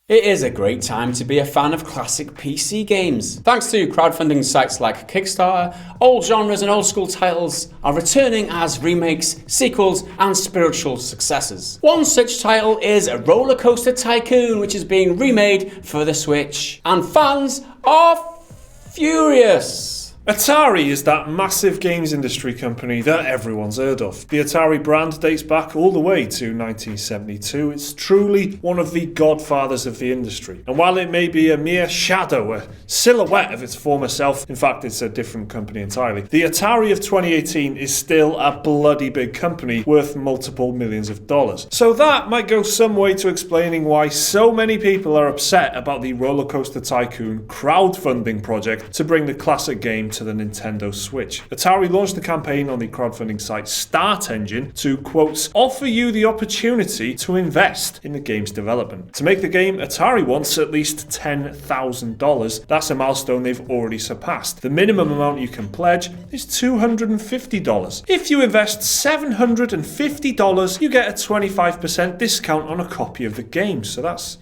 It is a great time to be a fan of classic PC games. Thanks to crowdfunding sites like Kickstarter, old genres and old school titles are returning as remakes, sequels and spiritual successors. One such title is RollerCoaster Tycoon, which is being remade for the Switch. And fans are furious. Atari is that massive games industry company that everyone's heard of. The Atari brand dates back all the way to 1972. It's truly one of the godfathers of the industry. And while it may be a mere shadow, a silhouette of its former self, in fact it's a different company entirely, the Atari of 2018 is still a bloody big company worth multiple millions of dollars. So that might go some way to explaining why so many people are upset about the RollerCoaster Tycoon crowdfunding project to bring the classic game to the Nintendo Switch. Atari launched the campaign on the crowdfunding site Start Engine to, quote, offer you the opportunity to invest in the game's development. To make the game, Atari wants at least $10,000. That's a milestone they've already surpassed. The minimum amount you can pledge is $250. If you invest $750, you get a 25% discount on a copy of the game. So that's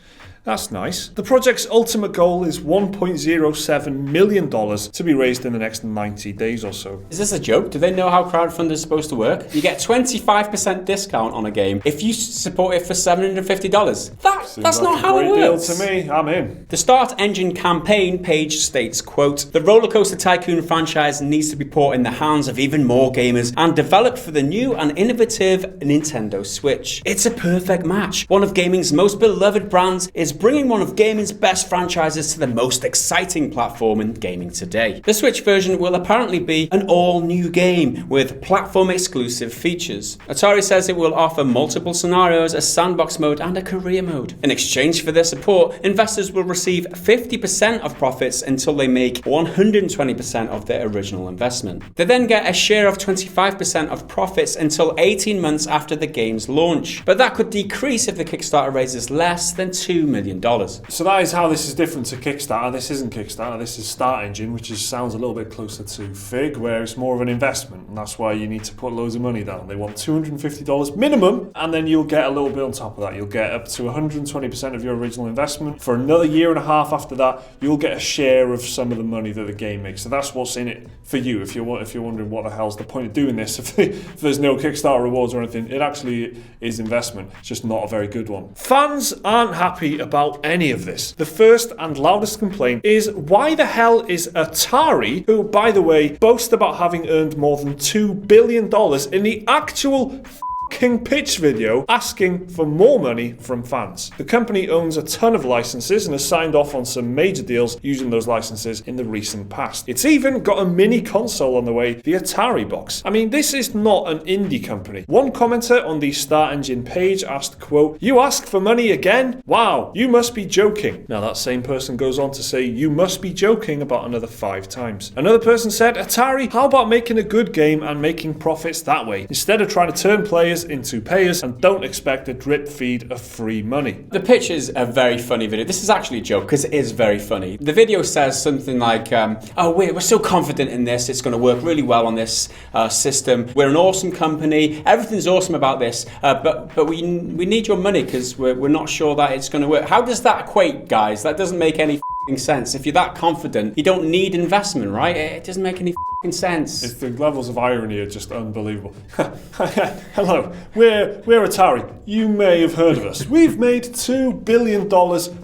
nice. The project's ultimate goal is $1.07 million to be raised in the next 90 days or so. Is this a joke? Do they know how crowdfunding is supposed to work? You get 25% discount on a game if you support it for $750. That's not how it works. Deal to me. I'm in. The Start Engine campaign page states, quote, the RollerCoaster Tycoon franchise needs to be put in the hands of even more gamers and developed for the new and innovative Nintendo Switch. It's a perfect match. One of gaming's most beloved brands is bringing one of gaming's best franchises to the most exciting platform in gaming today. The Switch version will apparently be an all-new game with platform-exclusive features. Atari says it will offer multiple scenarios, a sandbox mode and a career mode. In exchange for their support, investors will receive 50% of profits until they make 120% of their original investment. They then get a share of 25% of profits until 18 months after the game's launch. But that could decrease if the Kickstarter raises less than $2 million. So that is how this is different to Kickstarter. This isn't Kickstarter, this is Start Engine, which sounds a little bit closer to Fig, where it's more of an investment, and that's why you need to put loads of money down. They want $250 minimum, and then you'll get a little bit on top of that. You'll get up to 120% of your original investment. For another year and a half after that, you'll get a share of some of the money that the game makes. So that's what's in it for you. If you're wondering what the hell's the point of doing this, if there's no Kickstarter rewards or anything, it actually is investment. It's just not a very good one. Fans aren't happy about any of this. The first and loudest complaint is, why the hell is Atari, who by the way boast about having earned more than $2 billion in the actual fucking pitch video, asking for more money from fans? The company owns a ton of licenses and has signed off on some major deals using those licenses in the recent past. It's even got a mini console on the way, the Atari box. I mean, this is not an indie company. One commenter on the Start Engine page asked, quote, you ask for money again? Wow, you must be joking. Now that same person goes on to say, you must be joking about another 5 times. Another person said, Atari, how about making a good game and making profits that way, instead of trying to turn players into payers, and don't expect a drip feed of free money. The pitch is a very funny video. This is actually a joke because it is very funny. The video says something like, oh, we're so confident in this, it's going to work really well on this system. We're an awesome company, everything's awesome about this, but we need your money because we're not sure that it's going to work. How does that equate, guys? That doesn't make any sense. If you're that confident, you don't need investment, right? It doesn't make any sense. It's the levels of irony are just unbelievable. Hello, we're Atari. You may have heard of us. We've made $2 billion.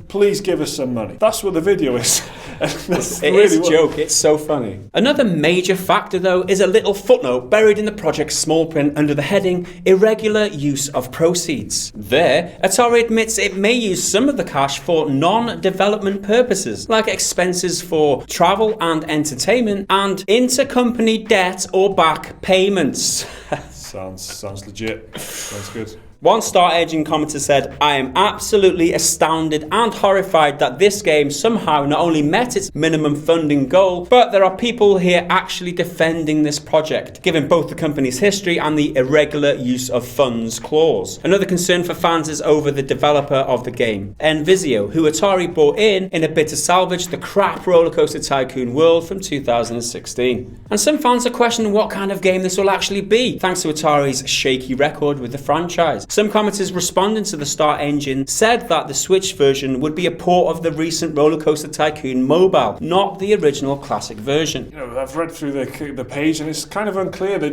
Please give us some money. That's what the video is. It is a joke. It's so funny. Another major factor, though, is a little footnote buried in the project's small print under the heading irregular use of proceeds. There, Atari admits it may use some of the cash for non-development purposes, like expenses for travel and entertainment and intercompany debt or back payments. Sounds legit. Sounds good. One Start Engine commenter said, I am absolutely astounded and horrified that this game somehow not only met its minimum funding goal, but there are people here actually defending this project, given both the company's history and the irregular use of funds clause. Another concern for fans is over the developer of the game, Envisio, who Atari brought in a bid to salvage the crap RollerCoaster Tycoon world from 2016. And some fans are questioning what kind of game this will actually be, thanks to Atari's shaky record with the franchise. Some commenters responding to the Start engine said that the Switch version would be a port of the recent RollerCoaster Tycoon mobile, not the original classic version. You know, I've read through the page and it's kind of unclear. They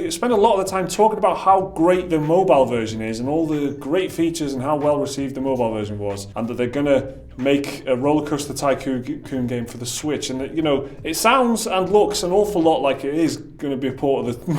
spend a lot of the time talking about how great the mobile version is and all the great features and how well received the mobile version was, and that they're going to make a RollerCoaster Tycoon game for the Switch. And you know, it sounds and looks an awful lot like it is going to be a port of the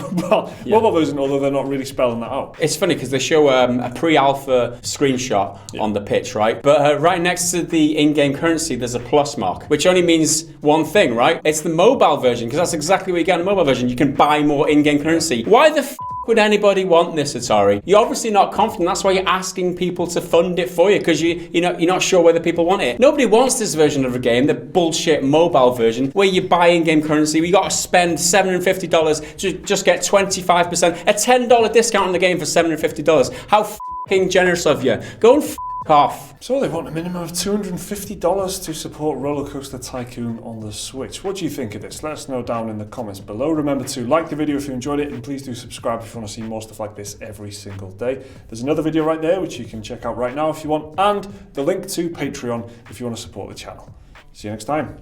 mobile version, although they're not really spelling that out. It's funny because they show a pre-alpha screenshot on the pitch, right? But right next to the in-game currency, there's a plus mark, which only means one thing, right? It's the mobile version, because that's exactly what you get in the mobile version. You can buy more in-game currency. Why the would anybody want this, Atari? You're obviously not confident. That's why you're asking people to fund it for you, because you're not sure whether people want it. Nobody wants this version of the game, the bullshit mobile version, where you buy in-game currency. We got to spend $750 to just get 25%, a $10 discount on the game for $750. How f***ing generous of you. Go and off. So they want a minimum of $250 to support RollerCoaster Tycoon on the Switch. What do you think of this? Let us know down in the comments below. Remember to like the video if you enjoyed it, and please do subscribe if you want to see more stuff like this every single day. There's another video right there which you can check out right now if you want, and the link to Patreon if you want to support the channel. See you next time.